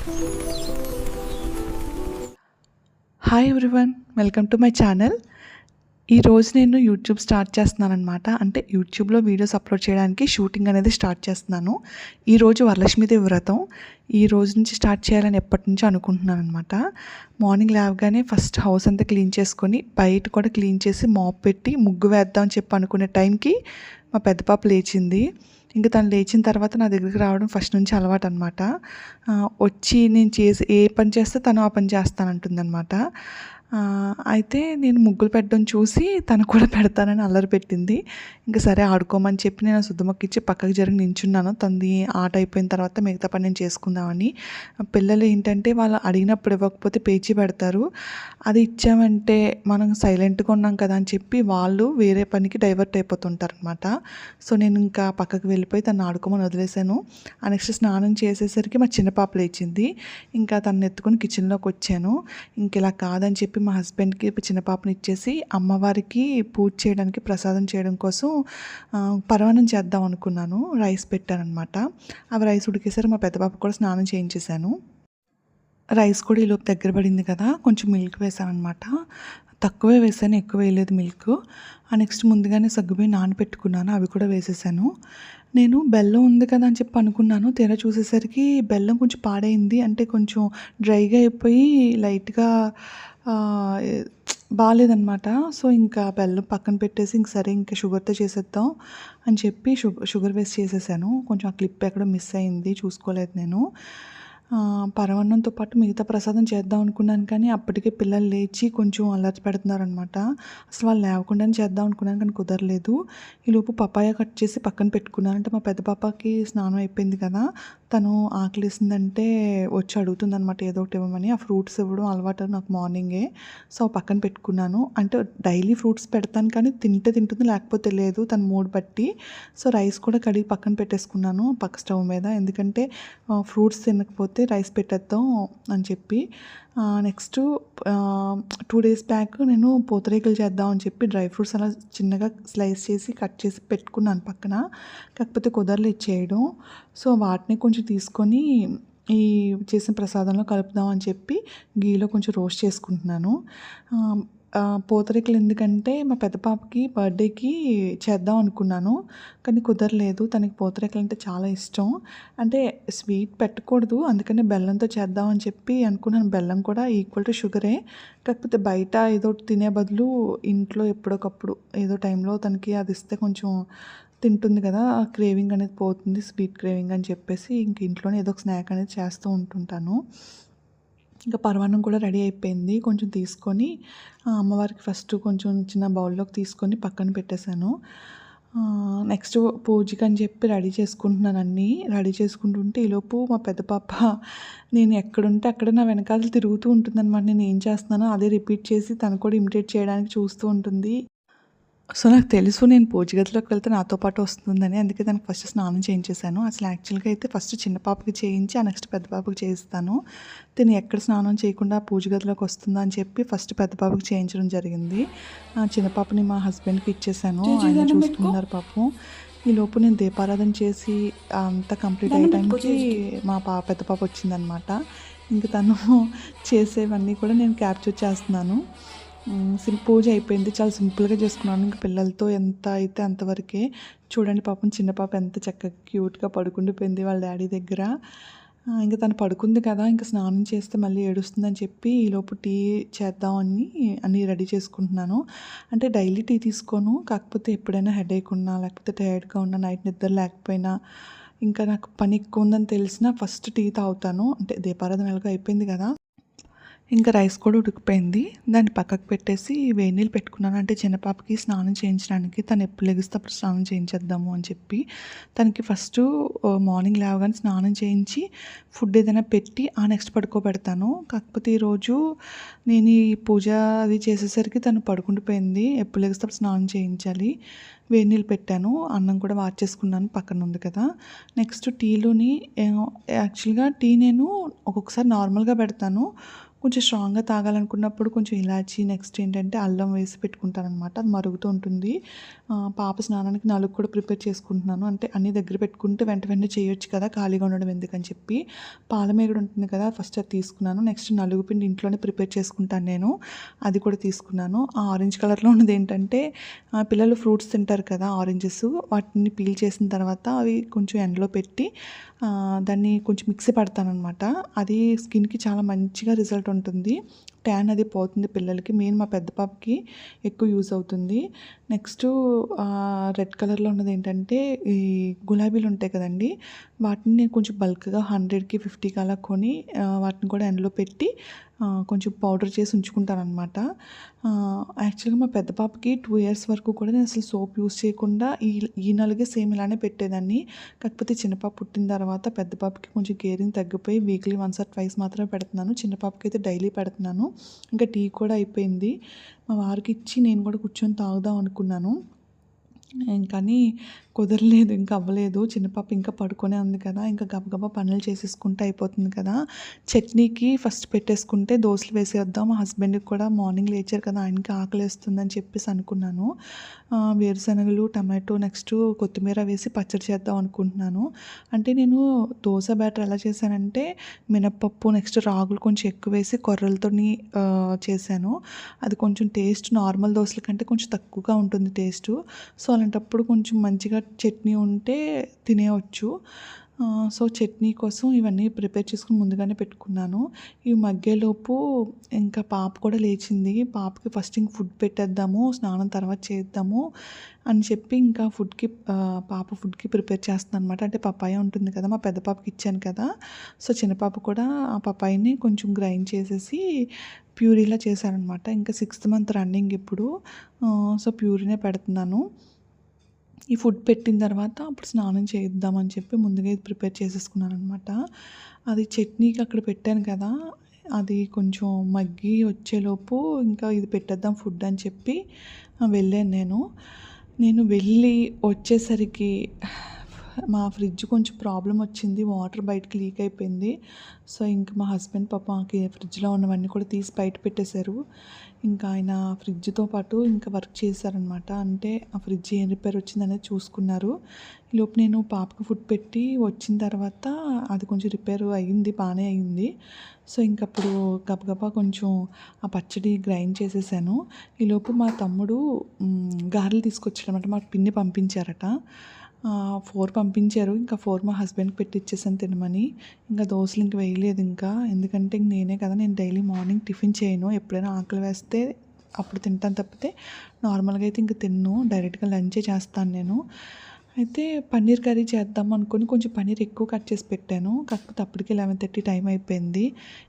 Hi everyone, welcome to my channel. ఈరోజు నేను YouTube start చేస్తున్నానమాట. అంటే యూట్యూబ్లో వీడియోస్ అప్లోడ్ చేయడానికి షూటింగ్ అనేది స్టార్ట్ చేస్తున్నాను. ఈరోజు వరలక్ష్మీదేవి వ్రతం. ఈ రోజు నుంచి స్టార్ట్ చేయాలని ఎప్పటి నుంచో అనుకుంటున్నాను అనమాట. మార్నింగ్ లేవగానే ఫస్ట్ హౌస్ అంతా క్లీన్ చేసుకొని బయట కూడా క్లీన్ చేసి మాప్ పెట్టి ముగ్గు వేద్దాం అని చెప్పి అనుకునే టైంకి మా పెద్ద పాప లేచింది. ఇంక తను లేచిన తర్వాత నా దగ్గరికి రావడం ఫస్ట్ నుంచి అలవాటు అనమాట. వచ్చి నేను ఏ పని చేస్తే తను ఆ పని చేస్తానంటుందన్నమాట. అయితే నేను ముగ్గులు పెట్టడం చూసి తను కూడా పెడతానని అల్లరి పెట్టింది. ఇంక సరే ఆడుకోమని చెప్పి నేను సుద్దమొక్కిచ్చి పక్కకు జరిగి నించున్నాను. తనది ఆట అయిపోయిన తర్వాత మిగతా పని నేను చేసుకుందామని. పిల్లలు ఏంటంటే వాళ్ళు అడిగినప్పుడు ఇవ్వకపోతే పేచీ పెడతారు. అది ఇచ్చామంటే మనం సైలెంట్గా ఉన్నాం కదా అని చెప్పి వాళ్ళు వేరే పనికి డైవర్ట్ అయిపోతుంటారనమాట. సో నేను ఇంకా పక్కకు వెళ్ళిపోయి తను ఆడుకోమని వదిలేశాను. నెక్స్ట్ స్నానం చేసేసరికి మా చిన్న పాప లేచింది. ఇంకా తను ఎత్తుకొని కిచెన్లోకి వచ్చాను. ఇంక ఇలా కాదని చెప్పి మా హస్బెండ్కి చిన్న పాపని ఇచ్చేసి అమ్మవారికి పూజ చేయడానికి ప్రసాదం చేయడం కోసం పరమాన్నం చేద్దాం అనుకున్నాను. రైస్ పెట్టానమాట. అవి రైస్ ఉడికేసరికి మా పెద్ద పాప కూడా స్నానం చేయించేశాను. రైస్ కూడా ఈలోపు దగ్గర పడింది కదా, కొంచెం మిల్క్ వేసానమాట. తక్కువే వేసాను, ఎక్కువ వేయలేదు మిల్క్. నెక్స్ట్ ముందుగానే సగ్గుబియ్యం నానబెట్టుకున్నాను, అవి కూడా వేసేసాను. నేను బెల్లం ఉంది కదా అని చెప్పి అనుకున్నాను. తీరా చూసేసరికి బెల్లం కొంచెం పాడైంది. అంటే కొంచెం డ్రైగా అయిపోయి లైట్గా బాగాలేదనమాట. సో ఇంకా బెల్లం పక్కన పెట్టేసి ఇంక సరే ఇంకా షుగర్తో చేసేద్దాం అని చెప్పి షుగర్ వేసి చేసేసాను. కొంచెం ఆ క్లిప్ ఎక్కడో మిస్ అయింది, చూసుకోలేదు నేను. పరమాన్నంతో పాటు మిగతా ప్రసాదం చేద్దాం అనుకున్నాను, కానీ అప్పటికే పిల్లలు లేచి కొంచెం అల్లరి పెడుతున్నారనమాట. అసలు వాళ్ళు లేవకుండానే చేద్దాం అనుకున్నాను, కానీ కుదరలేదు. ఈలోపు పపాయ కట్ చేసి పక్కన పెట్టుకున్నాను. అంటే మా పెద్ద పాపకి స్నానం అయిపోయింది కదా, తను ఆకలిసిందంటే వచ్చి అడుగుతుందనమాట ఏదో ఒకటి ఇవ్వమని. ఆ ఫ్రూట్స్ ఇవ్వడం అలవాటు నాకు మార్నింగే. సో పక్కన పెట్టుకున్నాను. అంటే డైలీ ఫ్రూట్స్ పెడతాను, కానీ తింటుంది, లేకపోతే లేదు, తన మూడ్ బట్టి. సో రైస్ కూడా కడిగి పక్కన పెట్టేసుకున్నాను పక్క స్టవ్ మీద. ఎందుకంటే ఫ్రూట్స్ తినకపోతే రైస్ పెట్టేద్దాం అని చెప్పి. నెక్స్ట్ 2 days బ్యాక్ నేను పూతరేకులు చేద్దాం అని చెప్పి డ్రై ఫ్రూట్స్ అలా చిన్నగా స్లైస్ చేసి కట్ చేసి పెట్టుకున్నాను పక్కన. కాకపోతే కుదరలేదు చేయడం. సో వాటిని కొంచెం తీసుకొని ఈ చేసిన ప్రసాదంలో కలుపుదాం అని చెప్పి గీలో కొంచెం రోస్ట్ చేసుకుంటున్నాను. పూతరేకులు ఎందుకంటే మా పెద్ద పాపకి బర్త్డేకి చేద్దాం అనుకున్నాను, కానీ కుదరలేదు. తనకి పూతరేకులు అంటే చాలా ఇష్టం. అంటే స్వీట్ పెట్టకూడదు, అందుకని బెల్లంతో చేద్దాం అని చెప్పి అనుకున్నాను. బెల్లం కూడా ఈక్వల్ టు షుగరే. కాకపోతే బయట ఏదో తినే బదులు ఇంట్లో ఎప్పుడొకప్పుడు ఏదో టైంలో తనకి అది ఇస్తే కొంచెం తింటుంది కదా, క్రేవింగ్ అనేది పోతుంది, స్వీట్ క్రేవింగ్ అని చెప్పేసి ఇంక ఇంట్లోనే ఏదో ఒక స్నాక్ అనేది చేస్తూ ఉంటుంటాను. ఇంకా పరమాన్నం కూడా రెడీ అయిపోయింది. కొంచెం తీసుకొని అమ్మవారికి ఫస్ట్ కొంచెం చిన్న బౌల్లోకి తీసుకొని పక్కన పెట్టేశాను. నెక్స్ట్ పూజకి అని చెప్పి రెడీ చేసుకుంటున్నాను. అన్నీ రెడీ చేసుకుంటుంటే ఈలోపు మా పెద్ద పాప నేను ఎక్కడుంటే అక్కడ నా వెనకాల తిరుగుతూ ఉంటుందన్నమాట. నేను ఏం చేస్తున్నానో అదే రిపీట్ చేసి తను కూడా ఇమిటేట్ చేయడానికి చూస్తూ ఉంటుంది. సో నాకు తెలుసు నేను పూజ గదిలోకి వెళ్తే నాతో పాటు వస్తుందని, అందుకే దానికి ఫస్ట్ స్నానం చేయించేశాను. అసలు యాక్చువల్గా అయితే ఫస్ట్ చిన్న పాపకి చేయించి నెక్స్ట్ పెద్ద పాపకి చేయిస్తాను. తిని ఎక్కడ స్నానం చేయకుండా పూజ గదిలోకి వస్తుందా అని చెప్పి ఫస్ట్ పెద్ద పాపకి చేయించడం జరిగింది. చిన్న పాపని మా హస్బెండ్కి ఇచ్చేసాను, ఆయన చూసుకున్నారు పాపం. ఈలోపు నేను దీపారాధన చేసి అంతా కంప్లీట్ అయ్యే టైంకి మా పెద్ద పాప వచ్చిందనమాట. ఇంక తను చేసేవన్నీ కూడా నేను క్యాప్చర్ చేస్తున్నాను. పూజ అయిపోయింది, చాలా సింపుల్గా చేసుకున్నాను. ఇంకా పిల్లలతో ఎంత అయితే అంతవరకే. చూడండి పాపం చిన్న పాప ఎంత చక్కగా క్యూట్గా పడుకుండిపోయింది వాళ్ళ డాడీ దగ్గర. ఇంకా తను పడుకుంది కదా, ఇంకా స్నానం చేస్తే మళ్ళీ ఏడుస్తుందని చెప్పి ఈలోపు టీ చేద్దామని అన్నీ రెడీ చేసుకుంటున్నాను. అంటే డైలీ టీ తీసుకోను, కాకపోతే ఎప్పుడైనా హెడేక్ ఉన్నా లేకపోతే టైర్డ్గా ఉన్నా, నైట్ నిద్ర లేకపోయినా, ఇంకా నాకు పని ఎక్కువ ఉందని తెలిసినా ఫస్ట్ టీ తాగుతాను. అంటే దీపారాధన ఎలాగో అయిపోయింది కదా, ఇంకా రైస్ కూడా ఉడికిపోయింది. దాన్ని పక్కకు పెట్టేసి వేడి నీళ్ళు పెట్టుకున్నాను. అంటే చిన్న పాపకి స్నానం చేయించడానికి, తను ఎప్పుడు లెగిస్తే అప్పుడు స్నానం చేయించేద్దాము అని చెప్పి. తనకి ఫస్ట్ మార్నింగ్ లేవగానే స్నానం చేయించి ఫుడ్ ఏదైనా పెట్టి నెక్స్ట్ పడుకోబెడతాను. కాకపోతే ఈరోజు నేను ఈ పూజ అది చేసేసరికి తను పడుకుండిపోయింది. ఎప్పుడు లెగిస్తే అప్పుడు స్నానం చేయించాలి. వేడి నీళ్ళు పెట్టాను, అన్నం కూడా వార్చేసుకున్నాను, పక్కన ఉంది కదా. నెక్స్ట్ టీలోని యాక్చువల్గా టీ నేను ఒక్కొక్కసారి నార్మల్గా పెడతాను, కొంచెం స్ట్రాంగ్‌గా తాగాలనుకున్నప్పుడు కొంచెం ఇలాచీ, నెక్స్ట్ ఏంటంటే అల్లం వేసి పెట్టుకుంటాననమాట. అది మరుగుతూ ఉంటుంది. పాప స్నానానికి నలుగు కూడా ప్రిపేర్ చేసుకుంటున్నాను. అంటే అన్నీ దగ్గర పెట్టుకుంటే వెంట వెంటనే చేయొచ్చు కదా! ఖాళీగా ఉండడం ఎందుకని చెప్పి. పాలమీగడ ఉంటుంది కదా! ఫస్ట్ అది తీసుకున్నాను. నెక్స్ట్ నలుగు పిండి ఇంట్లోనే ప్రిపేర్ చేసుకుంటాను నేను. అది కూడా తీసుకున్నాను. ఆ ఆరెంజ్ కలర్‌లో ఉన్నదేంటంటే పిల్లలు ఫ్రూట్స్ తింటారు కదా! ఆరెంజెస్ వాటిని పీల్ చేసిన తర్వాత అవి కొంచెం ఎండలో పెట్టి దాన్ని కొంచెం మిక్సీ పడతాననమాట. అది స్కిన్‌కి చాలా మంచిగా రిజల్ట్ ఉంటుంది. ట్యాన్ అది పోతుంది పిల్లలకి. మెయిన్ మా పెద్ద పాపకి ఎక్కువ యూజ్ అవుతుంది. నెక్స్టు రెడ్ కలర్‌లో ఉన్నదేంటంటే ఈ గులాబీలు ఉంటాయి కదండీ! వాటిని నేను కొంచెం బల్క్‌గా 100కి 50కి అలా కొని వాటిని కూడా ఎండలో పెట్టి కొంచెం పౌడర్ చేసి ఉంచుకుంటాననమాట. యాక్చువల్‌గా మా పెద్ద పాపకి 2 ఇయర్స్ వరకు కూడా నేను అసలు సోప్ యూజ్ చేయకుండా ఈ నలుగే సేమ్ ఇలానే పెట్టేదాన్ని. కాకపోతే చిన్న పాప పుట్టిన తర్వాత పెద్ద పాపకి కొంచెం కేరింగ్ తగ్గిపోయి వీక్లీ వన్స్ ఆర్ ట్వైస్ మాత్రమే పెడుతున్నాను. చిన్న పాపకైతే డైలీ పెడుతున్నాను. ఇంకా టీ కూడా అయిపోయింది. మా వారికి ఇచ్చి నేను కూడా కూర్చొని తాగుదాం అనుకున్నాను. కానీ కుదరలేదు. ఇంక అవ్వలేదు. చిన్న పాప ఇంకా పడుకొనే ఉంది కదా! ఇంకా గబగబా పనులు చేసేసుకుంటే అయిపోతుంది కదా! చట్నీకి ఫస్ట్ పెట్టేసుకుంటే దోసలు వేసేద్దాం. మా హస్బెండ్‌కి కూడా మార్నింగ్ లేచారు కదా! ఆయనకి ఆకలేస్తుందని చెప్పేసి అనుకున్నాను. వేరుశనగలు, టమాటో నెక్స్ట్ కొత్తిమీర వేసి పచ్చడి చేద్దాం అనుకుంటున్నాను. అంటే నేను దోస బ్యాటర్ ఎలా చేశానంటే మినపప్పు నెక్స్ట్ రాగులు కొంచెం ఎక్కువేసి కొర్రలతోని చేశాను. అది కొంచెం టేస్ట్ నార్మల్ దోసల కంటే కొంచెం తక్కువగా ఉంటుంది టేస్టు. సో, అలాంటప్పుడు కొంచెం మంచిగా చట్నీ ఉంటే తినేయొచ్చు. సో, చట్నీ కోసం ఇవన్నీ ప్రిపేర్ చేసుకొని ముందుగానే పెట్టుకున్నాను. ఇవి మగ్గేలోపు ఇంకా పాప కూడా లేచింది. పాపకి ఫస్ట్ ఇంక ఫుడ్ పెట్టేద్దాము, స్నానం తర్వాత చేద్దాము అని చెప్పి ఇంకా పాప ఫుడ్‌కి ప్రిపేర్ చేస్తున్నాననమాట. అంటే పపాయ ఉంటుంది కదా! మా పెద్ద పాపకి ఇచ్చాను కదా! సో, చిన్న పాప కూడా ఆ పపాయని కొంచెం గ్రైండ్ చేసేసి ప్యూరీలా చేశాననమాట. ఇంకా 6th మంత్ రన్నింగ్ ఇప్పుడు. సో, ప్యూరీనే పెడుతున్నాను. ఈ ఫుడ్ పెట్టిన తర్వాత అప్పుడు స్నానం చేయిద్దామని చెప్పి ముందుగా ఇది ప్రిపేర్ చేసేసుకున్నాననమాట. అది చట్నీకి అక్కడ పెట్టాను కదా! అది కొంచెం మగ్గి వచ్చేలోపు ఇంకా ఇది పెట్టేద్దాం ఫుడ్ అని చెప్పి వెళ్ళాను నేను. నేను వెళ్ళి వచ్చేసరికి మా ఫ్రిడ్జ్ కొంచెం ప్రాబ్లమ్ వచ్చింది. వాటర్ బయటకి లీక్ అయిపోయింది. సో, ఇంక మా హస్బెండ్ పాపం ఫ్రిడ్జ్‌లో ఉన్నవన్నీ కూడా తీసి బయట పెట్టేశారు. ఇంకా ఆయన ఫ్రిడ్జ్‌తో పాటు ఇంకా వర్క్ చేశారనమాట. అంటే ఆ ఫ్రిడ్జ్ ఏం రిపేర్ వచ్చిందనేది చూసుకున్నారు. ఈలోపు నేను పాపకి ఫుడ్ పెట్టి వచ్చిన తర్వాత అది కొంచెం రిపేర్ అయ్యింది. బానే అయింది. సో, ఇంకప్పుడు గబగబా కొంచెం ఆ పచ్చడి గ్రైండ్ చేసేసాను. ఈలోపు మా తమ్ముడు గారెలు తీసుకొచ్చాడనమాట. మా పిన్ని పంపించారట. 4 పంపించారు. ఇంకా 4 మా హస్బెండ్‌కి పెట్టిచ్చేసాను తినమని. ఇంకా దోసలు ఇంక వేయలేదు ఇంకా. ఎందుకంటే ఇంక నేనే కదా! నేను డైలీ మార్నింగ్ టిఫిన్ చేయను. ఎప్పుడైనా ఆకలి వేస్తే అప్పుడు తింటాను తప్పితే నార్మల్‌గా అయితే ఇంక తినను. డైరెక్ట్‌గా లంచే చేస్తాను నేను. అయితే పన్నీర్ కర్రీ చేద్దాం అనుకుని కొంచెం పన్నీర్ ఎక్కువ కట్ చేసి పెట్టాను. కాకపోతే అప్పటికే 11:30 టైం అయిపోయింది.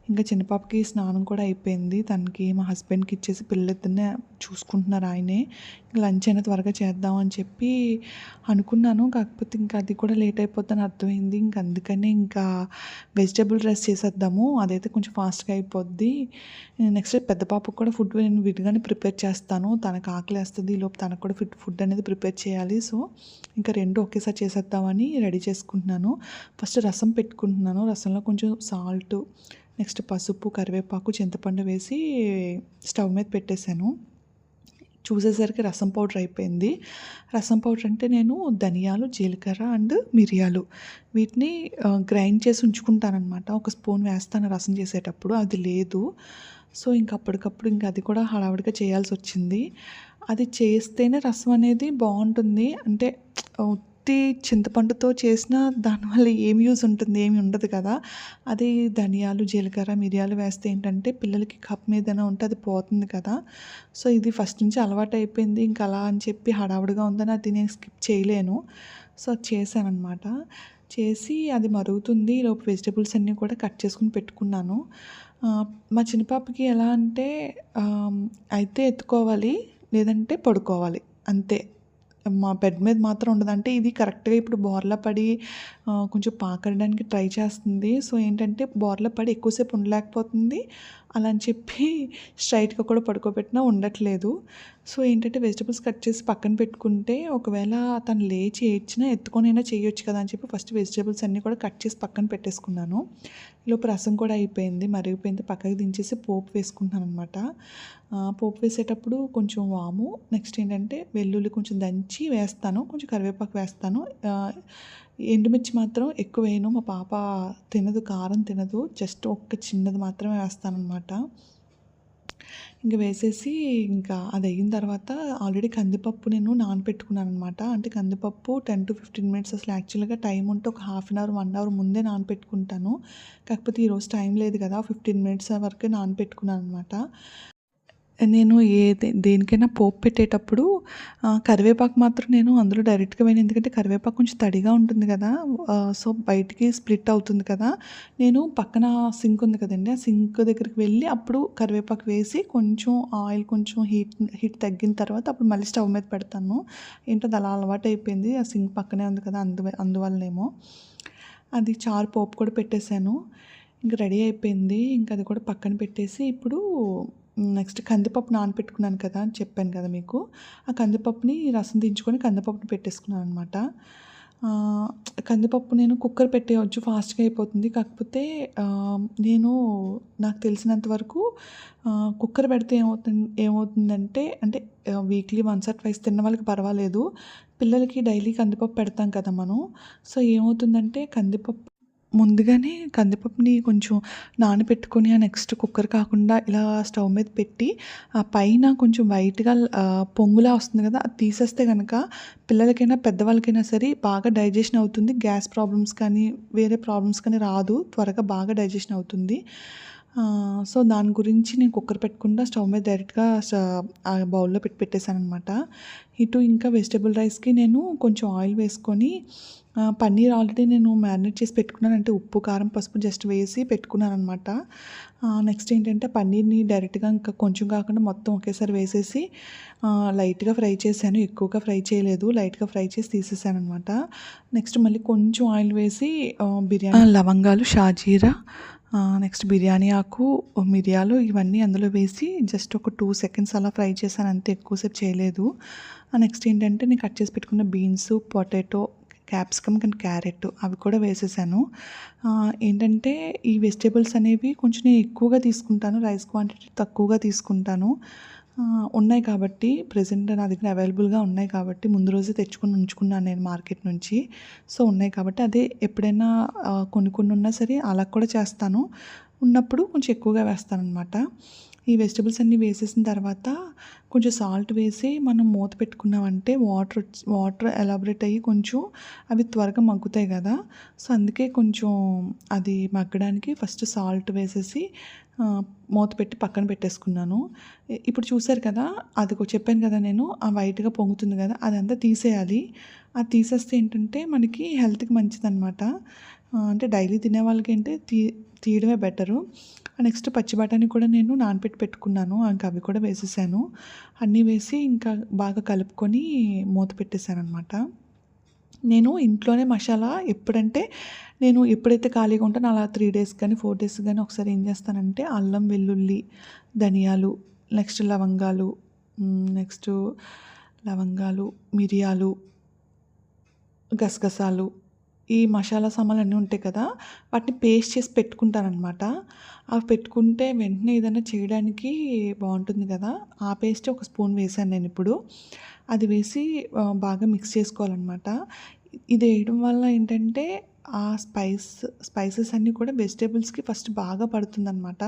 ఇంకా చిన్న పాపకి స్నానం కూడా అయిపోయింది. తనకి మా హస్బెండ్‌కి ఇచ్చేసి పిల్లలిద్దరిని చూసుకుంటున్నారు ఆయనే. లంచ్ అయినా త్వరగా చేద్దాం అని చెప్పి అనుకున్నాను. కాకపోతే ఇంకా అది కూడా లేట్ అయిపోద్దని అర్థమైంది. ఇంక అందుకనే ఇంకా వెజిటబుల్ రైస్ చేసేద్దాము. అదైతే కొంచెం ఫాస్ట్‌గా అయిపోద్ది. నెక్స్ట్ పెద్ద పాపకు కూడా ఫుడ్ నేను విడిగానే ప్రిపేర్ చేస్తాను. తనకు ఆకలేస్తది. ఈలోపు తనకు కూడా ఫుడ్ అనేది ప్రిపేర్ చేయాలి. సో, ఇంకా 2 ఒకేసారి చేసేద్దామని రెడీ చేసుకుంటున్నాను. ఫస్ట్ రసం పెట్టుకుంటున్నాను. రసంలో కొంచెం సాల్టు, నెక్స్ట్ పసుపు, కరివేపాకు, చింతపండు వేసి స్టవ్ మీద పెట్టేశాను. చూసేసరికి రసం పౌడర్ అయిపోయింది. రసం పౌడర్ అంటే నేను ధనియాలు, జీలకర్ర అండ్ మిరియాలు వీటిని గ్రైండ్ చేసి ఉంచుకుంటాననమాట. ఒక స్పూన్ వేస్తాను రసం చేసేటప్పుడు. అది లేదు. సో, ఇంక అప్పటికప్పుడు ఇంక అది కూడా హడావిడిగా చేయాల్సొచ్చింది. అది చేస్తేనే రసం అనేది బావుంటుంది. అంటే ఉత్తి చింతపండుతో చేసినా దానివల్ల ఏం యూజ్ ఉంటుంది? ఏమి ఉండదు కదా! అదే ధనియాలు, జీలకర్ర, మిరియాలు వేస్తే ఏంటంటే పిల్లలకి కఫం ఏదైనా ఉంటే అది పోతుంది కదా! సో, ఇది ఫస్ట్ నుంచి అలవాటయిపోయింది. ఇంక అలా అని చెప్పి హడావుడిగా ఉందని అది నేను స్కిప్ చేయలేను. సో, అది చేశాననమాట. చేసి అది మరుగుతుంది. ఈలోపు వెజిటబుల్స్ అన్నీ కూడా కట్ చేసుకొని పెట్టుకున్నాను. మా చిన్న పాపకి ఎలా అంటే అయితే ఎత్తుకోవాలి, లేదంటే పడుకోవాలి అంతే. మా బెడ్ మీద మాత్రం ఉండదు. అంటే ఇది కరెక్ట్‌గా ఇప్పుడు బోర్లా పడి కొంచెం పాకడానికి ట్రై చేస్తుంది. సో, ఏంటంటే బోర్లా పడి ఎక్కువసేపు ఉండలేకపోతుంది. అలా అని చెప్పి స్ట్రైట్‌గా కూడా పడుకోబెట్టినా ఉండట్లేదు. సో, ఏంటంటే వెజిటబుల్స్ కట్ చేసి పక్కన పెట్టుకుంటే ఒకవేళ తను లేచి ఏడ్చినా ఎత్తుకొనైనా చేయొచ్చు కదా అని చెప్పి ఫస్ట్ వెజిటబుల్స్ అన్నీ కూడా కట్ చేసి పక్కన పెట్టేసుకున్నాను. ఈలోపు రసం కూడా అయిపోయింది. మరిగిపోయింది. పక్కకి దించేసి పోపు వేసుకుంటున్నాననమాట. పోపు వేసేటప్పుడు కొంచెం వాము, నెక్స్ట్ ఏంటంటే వెల్లుల్లి కొంచెం దంచి వేస్తాను. కొంచెం కరివేపాకు వేస్తాను. ఎండుమిర్చి మాత్రం ఎక్కువ వేయను. మా పాప తినదు, కారం తినదు. జస్ట్ ఒక్క చిన్నది మాత్రమే వేస్తాననమాట. ఇంక వేసేసి ఇంకా అది అయిన తర్వాత ఆల్రెడీ కందిపప్పు నేను నానబెట్టుకున్నాననమాట. అంటే కందిపప్పు 10-15 మినిట్స్ అసలు యాక్చువల్‌గా టైం ఉంటే ఒక హాఫ్ అన్ అవర్, 1 అవర్ ముందే నానబెట్టుకుంటాను. కాకపోతే ఈరోజు టైం లేదు కదా! 15 మినిట్స్ వరకే నానబెట్టుకున్నాననమాట. నేను దేనికైనా పోపు పెట్టేటప్పుడు కరివేపాకు మాత్రం నేను అందులో డైరెక్ట్‌గా వేయను. ఎందుకంటే కరివేపాకు కొంచెం తడిగా ఉంటుంది కదా! సో, బయటికి స్ప్లిట్ అవుతుంది కదా! నేను పక్కన సింక్ ఉంది కదండీ! ఆ సింక్ దగ్గరికి వెళ్ళి అప్పుడు కరివేపాకు వేసి కొంచెం ఆయిల్ కొంచెం హీట్ తగ్గిన తర్వాత అప్పుడు మళ్ళీ స్టవ్ మీద పెడతాను. ఏంటో అది అలా అలవాటయిపోయింది. ఆ సింక్ పక్కనే ఉంది కదా! అందువల్లనేమో. అది చారు పోపు కూడా పెట్టేసాను. ఇంక రెడీ అయిపోయింది. ఇంక అది కూడా పక్కన పెట్టేసి ఇప్పుడు నెక్స్ట్ కందిపప్పు నానబెట్టుకున్నాను కదా అని చెప్పాను కదా మీకు. ఆ కందిపప్పుని రసం దించుకొని కందిపప్పుని పెట్టేసుకున్నాననమాట. కందిపప్పు నేను కుక్కర్ పెట్టేయొచ్చు, ఫాస్ట్‌గా అయిపోతుంది. కాకపోతే నాకు తెలిసినంత వరకు కుక్కర్ పెడితే ఏమవుతుందంటే అంటే వీక్లీ వన్స్ ఆర్ ట్వైస్ తిన్న వాళ్ళకి పర్వాలేదు. పిల్లలకి డైలీ కందిపప్పు పెడతాం కదా మనం. సో, ఏమవుతుందంటే ముందుగానే కందిపప్పుని కొంచెం నానబెట్టుకొని నెక్స్ట్ కుక్కర్ కాకుండా ఇలా స్టవ్ మీద పెట్టి ఆ పైన కొంచెం వైట్‌గా పొంగులా వస్తుంది కదా! అది తీసేస్తే గనక పిల్లలకైనా, పెద్దవాళ్ళకైనా సరే బాగా డైజెషన్ అవుతుంది. గ్యాస్ ప్రాబ్లమ్స్ కానీ, వేరే ప్రాబ్లమ్స్ కానీ రాదు. త్వరగా బాగా డైజెషన్ అవుతుంది. సో, దాని గురించి నేను కుక్కర్ పెట్టకుండా స్టవ్ మీద డైరెక్ట్‌గా ఆ బౌల్‌లో పెట్టేసాననమాట. ఇటు ఇంకా వెజిటబుల్ రైస్‌కి నేను కొంచెం ఆయిల్ వేసుకొని పన్నీర్ ఆల్రెడీ నేను మ్యారినేట్ చేసి పెట్టుకున్నాను. అంటే ఉప్పు, కారం, పసుపు జస్ట్ వేసి పెట్టుకున్నాననమాట. నెక్స్ట్ ఏంటంటే పన్నీర్‌ని డైరెక్ట్‌గా ఇంకా కొంచెం కాకుండా మొత్తం ఒకేసారి వేసేసి లైట్‌గా ఫ్రై చేశాను. ఎక్కువగా ఫ్రై చేయలేదు. లైట్‌గా ఫ్రై చేసి తీసేసాననమాట. నెక్స్ట్ మళ్ళీ కొంచెం ఆయిల్ వేసి బిర్యానీ లవంగాలు, షాజీరా, నెక్స్ట్ బిర్యానీ ఆకు, మిరియాలు ఇవన్నీ అందులో వేసి జస్ట్ ఒక 2 సెకండ్స్ అలా ఫ్రై చేశాను అంతే, ఎక్కువసేపు చేయలేదు. నెక్స్ట్ ఏంటంటే నేను కట్ చేసి పెట్టుకున్న beans, potato, capsicum and carrot అవి కూడా వేసేసాను. ఏంటంటే ఈ వెజిటబుల్స్ అనేవి కొంచెం నేను ఎక్కువగా తీసుకుంటాను. రైస్ క్వాంటిటీ తక్కువగా తీసుకుంటాను. ఉన్నాయి కాబట్టి ప్రెజెంట్ నా దగ్గర అవైలబుల్‌గా ఉన్నాయి కాబట్టి ముందు రోజే తెచ్చుకొని ఉంచుకున్నాను నేను మార్కెట్ నుంచి. సో, ఉన్నాయి కాబట్టి అదే ఎప్పుడైనా కొన్ని ఉన్నా సరే అలా కూడా చేస్తాను. ఉన్నప్పుడు కొంచెం ఎక్కువగా వేస్తాననమాట. ఈ వెజిటబుల్స్ అన్నీ వేసేసిన తర్వాత కొంచెం సాల్ట్ వేసి మనం మూత పెట్టుకున్నామంటే వాటర్ ఎలాబరేట్ అయ్యి కొంచెం అవి త్వరగా మగ్గుతాయి కదా! సో, అందుకే కొంచెం అది మగ్గడానికి ఫస్ట్ సాల్ట్ వేసేసి మూత పెట్టి పక్కన పెట్టేసుకున్నాను. ఇప్పుడు చూసారు కదా! చెప్పాను కదా నేను, ఆ వైట్‌గా పొంగుతుంది కదా! అదంతా తీసేయాలి. అది తీసేస్తే ఏంటంటే మనకి హెల్త్‌కి మంచిదనమాట. అంటే డైలీ తినే వాళ్ళకేంటే తీయడమే బెటరు. నెక్స్ట్ పచ్చి బఠానీ కూడా నేను నానబెట్టి పెట్టుకున్నాను. ఇంక అవి కూడా వేసేసాను. అన్నీ వేసి ఇంకా బాగా కలుపుకొని మూత పెట్టేసాననమాట. నేను ఇంట్లోనే మసాలా నేను ఎప్పుడైతే ఖాళీగా ఉంటానో అలా 3 డేస్ కానీ, 4 డేస్ కానీ ఒకసారి ఏం చేస్తానంటే అల్లం, వెల్లుల్లి, ధనియాలు, నెక్స్ట్ లవంగాలు, మిరియాలు, గసగసాలు, ఈ మసాలా సామాన్లన్నీ ఉంటాయి కదా! వాటిని పేస్ట్ చేసి పెట్టుకుంటాననమాట. అవి పెట్టుకుంటే వెంటనే ఏదైనా చేయడానికి బావుంటుంది కదా! ఆ పేస్ట్ ఒక స్పూన్ వేశాను నేనిప్పుడు. అది వేసి బాగా మిక్స్ చేసుకోవాలనమాట. ఇది వేయడం వల్ల ఏంటంటే ఆ స్పైసెస్ అన్నీ కూడా వెజిటబుల్స్‌కి ఫస్ట్ బాగా పడుతుందనమాట.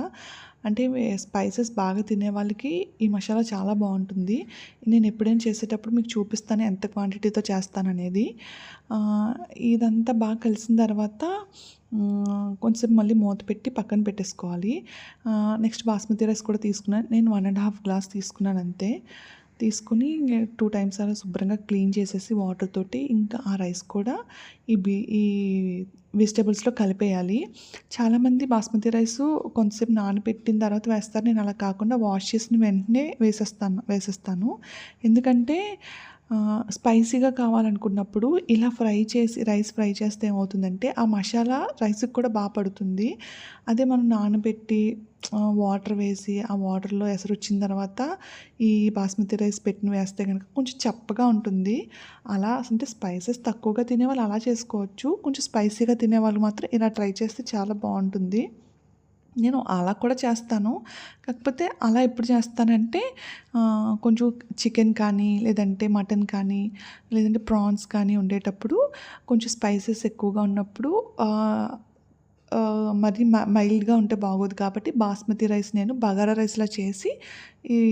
అంటే స్పైసెస్ బాగా తినే వాళ్ళకి ఈ మసాలా చాలా బావుంటుంది. నేను ఎప్పుడైనా చేసేటప్పుడు మీకు చూపిస్తాను ఎంత క్వాంటిటీతో చేస్తాననేది. ఇదంతా బాగా కలిసిన తర్వాత కొంచెంసేపు మళ్ళీ మూత పెట్టి పక్కన పెట్టేసుకోవాలి. నెక్స్ట్ బాస్మతి రైస్ కూడా తీసుకున్నాను. నేను 1½ గ్లాస్ తీసుకున్నాను అంతే. తీసుకొని 2 టైమ్స్ అలా శుభ్రంగా క్లీన్ చేసేసి వాటర్ తోటి ఇంకా ఆ రైస్ కూడా ఈ వెజిటబుల్స్‌లో కలిపేయాలి. చాలామంది బాస్మతి రైసు కొంతసేపు నానబెట్టిన తర్వాత వేస్తారు. నేను అలా కాకుండా వాష్ చేసిన వెంటనే వేసేస్తాను. ఎందుకంటే స్పైసీగా కావాలనుకున్నప్పుడు ఇలా రైస్ ఫ్రై చేస్తే ఏమవుతుందంటే ఆ మసాలా రైస్‌కి కూడా పడుతుంది. అదే మనం నానబెట్టి వాటర్ వేసి ఆ వాటర్‌లో ఎసరొచ్చిన తర్వాత ఈ బాస్మతి రైస్ వేస్తే గనుక కొంచెం చప్పగా ఉంటుంది. అలా అంటే స్పైసెస్ తక్కువగా తినేవాళ్ళు అలా చేసుకోవచ్చు. కొంచెం స్పైసీగా తినేవాళ్ళు మాత్రం ఇలా ట్రై చేస్తే చాలా బావుంటుంది. నేను అలా కూడా చేస్తాను. కాకపోతే అలా ఎప్పుడు చేస్తానంటే కొంచెం చికెన్ కానీ, లేదంటే మటన్ కానీ, లేదంటే ప్రాన్స్ కానీ ఉండేటప్పుడు కొంచెం స్పైసెస్ ఎక్కువగా ఉన్నప్పుడు మరి మైల్డ్‌గా ఉంటే బాగోదు కాబట్టి బాస్మతి రైస్ నేను బగారా రైస్‌లా చేసి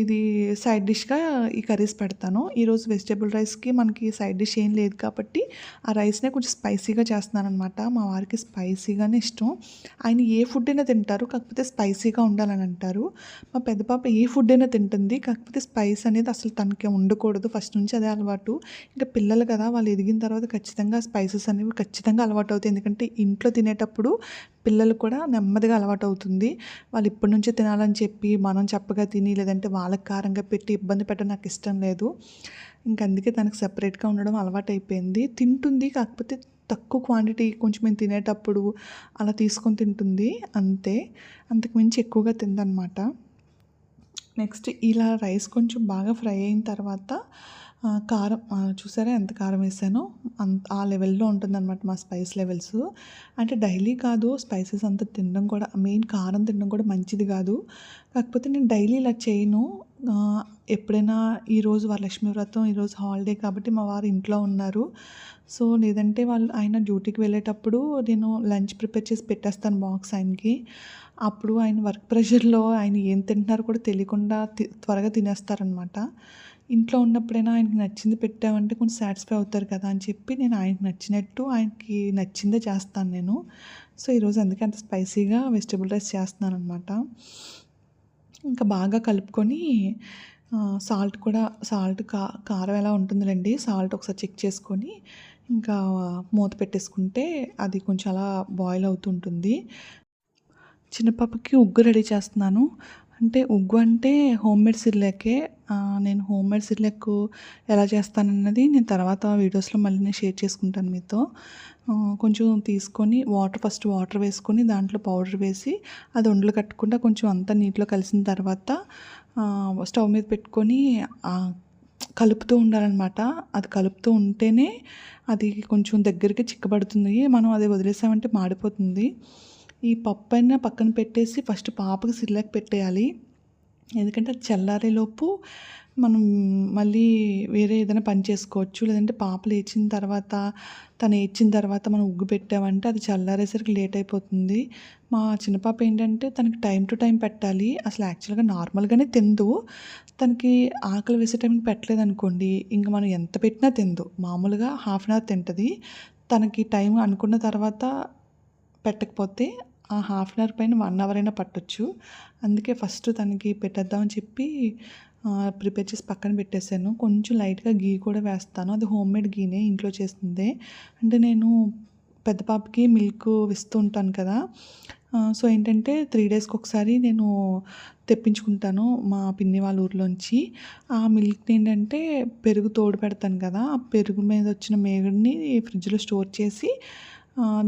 ఇది సైడ్ డిష్‌గా ఈ కర్రీస్ పెడతాను. ఈరోజు వెజిటబుల్ రైస్‌కి మనకి సైడ్ డిష్ ఏం లేదు కాబట్టి ఆ రైస్‌నే కొంచెం స్పైసీగా చేస్తున్నాననమాట. మా వారికి స్పైసీగానే ఇష్టం. ఆయన ఏ ఫుడ్ అయినా తింటారు. కాకపోతే స్పైసీగా ఉండాలని అంటారు. మా పెద్ద పాప ఏ ఫుడ్ అయినా తింటుంది. కాకపోతే స్పైస్ అనేది అసలు తనకి ఉండకూడదు. ఫస్ట్ నుంచి అదే అలవాటు. ఇంకా పిల్లలు కదా! వాళ్ళు ఎదిగిన తర్వాత ఖచ్చితంగా స్పైసెస్ అనేవి ఖచ్చితంగా అలవాటవుతాయి. ఎందుకంటే ఇంట్లో తినేటప్పుడు పిల్లలు కూడా నెమ్మదిగా అలవాటవుతుంది. వాళ్ళు ఇప్పటి నుంచే తినాలని చెప్పి మనం చప్పగా తిని లేదంటే వాళ్ళకి కారంగా పెట్టి ఇబ్బంది పెట్టడం నాకు ఇష్టం లేదు. ఇంక అందుకే తనకి సెపరేట్‌గా ఉండడం అలవాటయిపోయింది. తింటుంది కాకపోతే తక్కువ క్వాంటిటీ కొంచెం మేము తినేటప్పుడు అలా తీసుకొని తింటుంది అంతే. అంతకు మించి ఎక్కువగా తినదనమాట. నెక్స్ట్ ఇలా రైస్ కొంచెం బాగా ఫ్రై అయిన తర్వాత కారం చూసారా ఎంత కారం వేసానో ఆ లెవెల్‌లో ఉంటుందన్నమాట మా స్పైస్ లెవెల్స్. అంటే డైలీ కాదు స్పైసెస్ అంతా తినడం కూడా మెయిన్ కారం తినడం కూడా మంచిది కాదు. కాకపోతే నేను డైలీ ఇలా చేయను. ఎప్పుడైనా ఈరోజు వరలక్ష్మి వ్రతం, ఈరోజు హాలిడే కాబట్టి మా వారు ఇంట్లో ఉన్నారు. సో, లేదంటే ఆయన డ్యూటీకి వెళ్ళేటప్పుడు నేను లంచ్ ప్రిపేర్ చేసి పెట్టేస్తాను బాక్స్ ఆయనకి. అప్పుడు ఆయన వర్క్ ప్రెషర్‌లో ఆయన ఏం తింటున్నారో కూడా తెలియకుండా త్వరగా తినేస్తారనమాట. ఇంట్లో ఉన్నప్పుడైనా ఆయనకి నచ్చింది పెట్టామంటే కొంచెం సాటిస్ఫై అవుతారు కదా అని చెప్పి నేను ఆయనకి నచ్చినట్టు ఆయనకి నచ్చిందే చేస్తాను నేను. సో, ఈరోజు అందుకే అంత స్పైసీగా వెజిటబుల్ రైస్ చేస్తున్నాననమాట. ఇంకా బాగా కలుపుకొని సాల్ట్ కారం ఎలా ఉంటుందిలెండి. సాల్ట్ ఒకసారి చెక్ చేసుకొని ఇంకా మూత పెట్టేసుకుంటే అది కొంచెం అలా బాయిల్ అవుతుంటుంది. చిన్న పాపకి ఉగ్గు రెడీ చేస్తున్నాను. అంటే ఉగ్గు అంటే హోమ్‌మేడ్ సిర్లాకే. నేను హోమ్‌మేడ్ సిర్లాకు ఎలా చేస్తానన్నది నేను తర్వాత వీడియోస్‌లో మళ్ళీ నేను షేర్ చేసుకుంటాను మీతో. కొంచెం తీసుకొని ఫస్ట్ వాటర్ వేసుకొని దాంట్లో పౌడర్ వేసి అది ఉండలు కట్టకుండా కొంచెం అంతా నీటిలో కలిసిన తర్వాత స్టవ్ మీద పెట్టుకొని కలుపుతూ ఉండాలనమాట. అది కలుపుతూ ఉంటేనే అది కొంచెం దగ్గరికి చిక్కబడుతుంది. మనం అది వదిలేసామంటే మాడిపోతుంది. ఈ పప్పైనా పక్కన పెట్టేసి ఫస్ట్ పాపకి సిర్లాక్ పెట్టేయాలి. ఎందుకంటే అది చల్లారేలోపు మనం మళ్ళీ వేరే ఏదైనా పని చేసుకోవచ్చు. లేదంటే పాప లేచిన తర్వాత, తను ఏడ్చిన తర్వాత మనం ఉగ్గు పెట్టామంటే అది చల్లారేసరికి లేట్ అయిపోతుంది. మా చిన్న పాప ఏంటంటే తనకి టైమ్ టు టైమ్ పెట్టాలి. అసలు యాక్చువల్‌గా నార్మల్‌గానే తినదు. తనకి ఆకలి వేసే టైంకి పెట్టలేదనుకోండి, ఇంక మనం ఎంత పెట్టినా తినదు. మామూలుగా హాఫ్ అన్ అవర్ తింటది. తనకి టైం అనుకున్న తర్వాత పెట్టకపోతే ఆ హాఫ్ అన్ అవర్ పైన 1 అవర్ అయినా పట్టొచ్చు. అందుకే ఫస్ట్ తనకి పెట్టేద్దామని చెప్పి ప్రిపేర్ చేసి పక్కన పెట్టేసాను. కొంచెం లైట్‌గా ఘీ కూడా వేస్తాను. అది హోమ్‌మేడ్ ఘీనే ఇంట్లో చేసిందే. అంటే నేను పెద్ద పాపకి మిల్క్ ఇస్తూ ఉంటాను కదా! సో, ఏంటంటే 3 డేస్‌కి ఒకసారి నేను తెప్పించుకుంటాను మా పిన్ని వాళ్ళ ఊర్లోంచి. ఆ మిల్క్‌ని ఏంటంటే పెరుగు తోడు పెడతాను కదా! ఆ పెరుగు మీద వచ్చిన మీగడని ఫ్రిడ్జ్‌లో స్టోర్ చేసి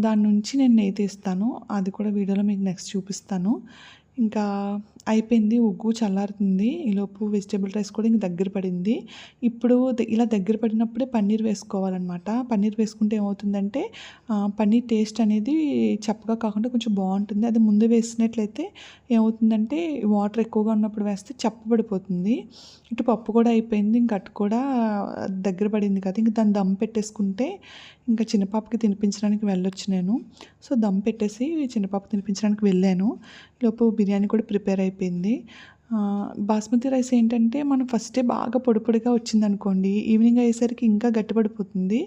దాని నుంచి నేను నెయ్యి తీస్తాను. అది కూడా వీడియోలో మీకు నెక్స్ట్ చూపిస్తాను. ఇంకా అయిపోయింది. ఉగ్గు చల్లారుతుంది. ఈలోపు వెజిటబుల్ రైస్ కూడా ఇంక దగ్గర పడింది. ఇప్పుడు ఇలా దగ్గర పడినప్పుడే పన్నీర్ వేసుకోవాలనమాట. పన్నీర్ వేసుకుంటే ఏమవుతుందంటే పన్నీర్ టేస్ట్ అనేది చప్పగా కాకుండా కొంచెం బావుంటుంది. అది ముందే వేసినట్లయితే ఏమవుతుందంటే వాటర్ ఎక్కువగా ఉన్నప్పుడు వేస్తే చప్పబడిపోతుంది. ఇటు పప్పు కూడా అయిపోయింది. ఇంక అటు కూడా దగ్గర పడింది కదా! ఇంక దాన్ని దమ్ పెట్టేసుకుంటే ఇంకా చిన్న పాపకి తినిపించడానికి వెళ్ళొచ్చు నేను. సో, దమ్ పెట్టేసి చిన్న పాపకి తినిపించడానికి వెళ్ళాను. ఈలోపు బిర్యానీ కూడా ప్రిపేర్ అయిపోయింది. బాస్మతి రైస్ ఏంటంటే మనం ఫస్టే బాగా పొడి పొడిగా వచ్చిందనుకోండి, ఈవినింగ్ అయ్యేసరికి ఇంకా గట్టిపడిపోతుంది.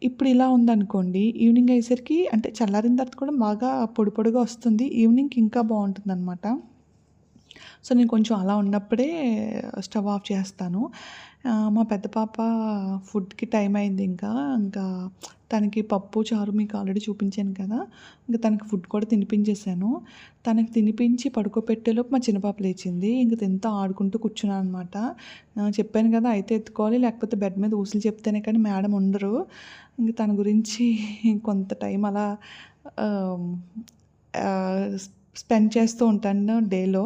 ఇప్పుడు ఇలా ఉందనుకోండి, ఈవినింగ్ అయ్యేసరికి అంటే చల్లారిన తర్వాత కూడా బాగా పొడి పొడిగా వస్తుంది. ఈవినింగ్‌కి ఇంకా బావుంటుందనమాట. సో, నేను కొంచెం అలా ఉన్నప్పుడే స్టవ్ ఆఫ్ చేస్తాను. మా పెద్ద పాప ఫుడ్‌కి టైం అయింది ఇంకా తనకి పప్పు, చారు మీకు ఆల్రెడీ చూపించాను కదా! ఇంక తనకి ఫుడ్ కూడా తినిపించేసాను. తనకి తినిపించి పడుకోబెట్టేలోపు మా చిన్న పాప లేచింది. ఇంక తింటూ ఆడుకుంటూ కూర్చున్నాననమాట. చెప్పాను కదా! అయితే ఎత్తుకోవాలి లేకపోతే బెడ్ మీద ఊసులు చెప్తేనే కానీ మేడం ఉండరు. ఇంక తన గురించి కొంత టైం అలా ఆహ్, ఆహ్, స్పెండ్ చేస్తూ ఉంటాను డేలో.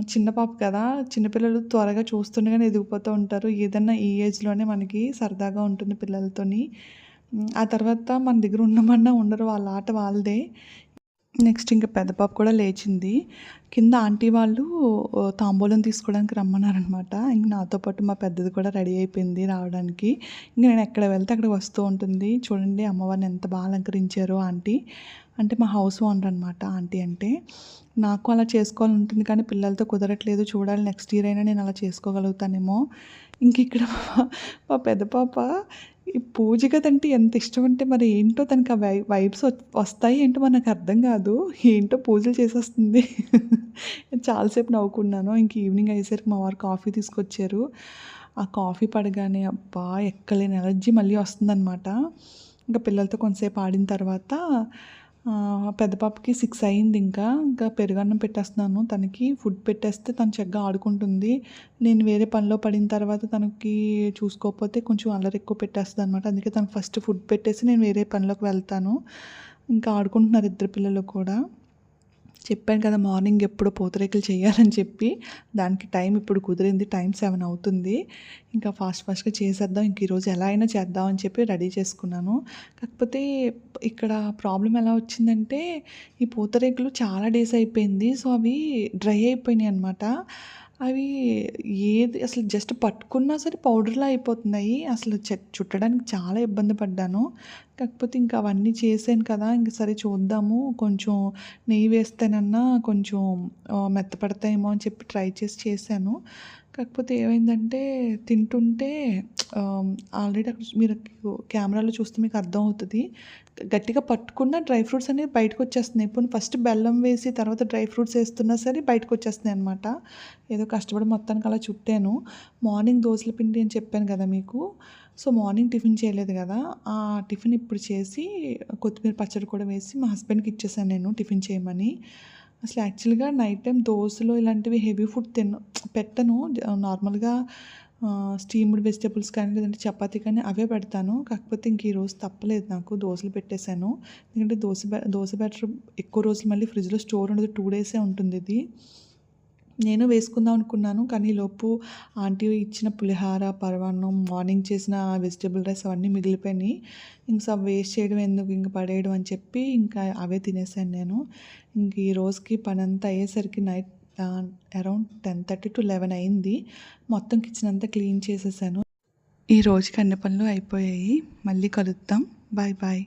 చిన్న పాప కదా! చిన్న పిల్లలు త్వరగా చూస్తుండగానే ఎదిగిపోతూ ఉంటారు. ఏదన్నా ఈ ఏజ్‌లోనే మనకి సరదాగా ఉంటుంది పిల్లలతోని. ఆ తర్వాత మన దగ్గర ఉండమన్నా ఉండరు. వాళ్ళ ఆట వాళ్ళదే. నెక్స్ట్ ఇంక పెద్ద పాప కూడా లేచింది. కింద ఆంటీ వాళ్ళు తాంబూలం తీసుకోవడానికి రమ్మన్నారనమాట. ఇంక నాతో పాటు మా పెద్దది కూడా రెడీ అయిపోయింది రావడానికి. ఇంక నేను ఎక్కడ వెళ్తే అక్కడికి వస్తూ ఉంటుంది. చూడండి అమ్మవారిని ఎంత బాగా అలంకరించారో ఆంటీ. అంటే మా హౌస్ ఓనర్ అనమాట ఆంటీ అంటే. నాకు అలా చేసుకోవాలని ఉంటుంది కానీ పిల్లలతో కుదరట్లేదు. చూడాలి నెక్స్ట్ ఇయర్ అయినా నేను అలా చేసుకోగలుగుతానేమో. ఇంక ఇక్కడ మా పెద్ద పాప ఈ పూజ గదంటే ఎంత ఇష్టమంటే మరి ఏంటో తనకి ఆ వైబ్స్ వస్తాయి ఏంటో మరి నాకు అర్థం గాదు. ఏంటో పూజలు చేసేస్తుంది. చాలా సేపు నవ్వుకున్నాను. ఇంక ఈవినింగ్ అయ్యేసరికి మా వారు కాఫీ తీసుకొచ్చారు. ఆ కాఫీ పడగానే అబ్బా! ఎక్కలేని ఎనర్జీ మళ్ళీ వస్తుందనమాట. ఇంక పిల్లలతో కొంతసేపు ఆడిన తర్వాత పెద్ద పాపకి 6 అయిందింకా. ఇంకా పెరుగన్నం పెట్టేస్తున్నాను తనకి. ఫుడ్ పెట్టేస్తే తను చక్కగా ఆడుకుంటుంది. నేను వేరే పనిలో పడిన తర్వాత తనకి చూసుకోకపోతే కొంచెం అల్లరి ఎక్కువ పెట్టేస్తదనమాట. అందుకే తనకు ఫస్ట్ ఫుడ్ పెట్టేసి నేను వేరే పనిలోకి వెళ్తాను. ఇంకా ఆడుకుంటున్నారు ఇద్దరు పిల్లలు కూడా. చెప్పాను కదా! మార్నింగ్ ఎప్పుడో పూతరేకులు చేయాలని చెప్పి, దానికి టైం ఇప్పుడు కుదిరింది. టైం 7 అవుతుంది. ఇంకా ఫాస్ట్‌గా చేసేద్దాం. ఇంక ఈరోజు ఎలా అయినా చేద్దాం అని చెప్పి రెడీ చేసుకున్నాను. కాకపోతే ఇక్కడ ప్రాబ్లమ్ ఎలా వచ్చిందంటే, ఈ పూతరేకులు చాలా డేస్ అయిపోయింది. సో, అవి డ్రై అయిపోయినాయనమాట. అవి ఏది అసలు జస్ట్ పట్టుకున్నా సరే పౌడర్‌లా అయిపోతున్నాయి. అసలు చుట్టడానికి చాలా ఇబ్బంది పడ్డాను. కాకపోతే ఇంకా అవన్నీ చేశాను కదా! ఇంక సరే చూద్దాము. కొంచెం నెయ్యి వేస్తేనన్నా కొంచెం మెత్తపడతాయేమో అని చెప్పి ట్రై చేశాను. కాకపోతే ఏమైందంటే తింటుంటే ఆల్రెడీ అక్కడ మీరు కెమెరాలో చూస్తే మీకు అర్థమవుతది. గట్టిగా పట్టుకున్న డ్రై ఫ్రూట్స్ అనేవి బయటకొచ్చేస్తున్నాయి. పోనీ ఫస్ట్ బెల్లం వేసి తర్వాత డ్రై ఫ్రూట్స్ ఏస్తున్నా సరే బయటకొచ్చేస్తున్నాయనమాట. ఏదో కష్టపడి మొత్తానికి అలా చుట్టాను. మార్నింగ్ దోసల పిండి అని చెప్పాను కదా మీకు. సో, మార్నింగ్ టిఫిన్ చేయలేదు కదా! ఆ టిఫిన్ ఇప్పుడు చేసి కొత్తిమీర పచ్చడి కూడా వేసి మా హస్బెండ్‌కి ఇచ్చేసాను నేను టిఫిన్ చేయమని. అసలు యాక్చువల్‌గా నైట్ టైమ్ దోసలు ఇలాంటివి హెవీ ఫుడ్ పెట్టను. నార్మల్‌గా స్టీమ్డ్ వెజిటబుల్స్ కానీ లేదంటే చపాతీ కానీ అవే పెడతాను. కాకపోతే ఇంక ఈరోజు తప్పలేదు నాకు. దోసలు పెట్టేశాను. ఎందుకంటే దోస బ్యాటర్ ఎక్కువ రోజులు మళ్ళీ ఫ్రిడ్జ్‌లో స్టోర్ ఉండదు. 2 డేసే ఉంటుందిది. నేను వేసుకుందాం అనుకున్నాను. కానీ ఈలోపు ఆంటీ ఇచ్చిన పులిహార, పరమాన్నం, మార్నింగ్ చేసిన వెజిటబుల్ రైస్ అవన్నీ మిగిలిపోయినాయి. ఇంక వేస్ట్ చేయడం ఎందుకు ఇంక పడేయడం అని చెప్పి ఇంకా అవే తినేసాను నేను. ఇంక ఈ రోజుకి పనంతా అయ్యేసరికి నైట్ అరౌండ్ 10:30-11 అయింది. మొత్తం కిచెన్ అంతా క్లీన్ చేసేసాను. ఈ రోజుకి అన్ని పనులు అయిపోయాయి. మళ్ళీ కలుద్దాం. Bye bye.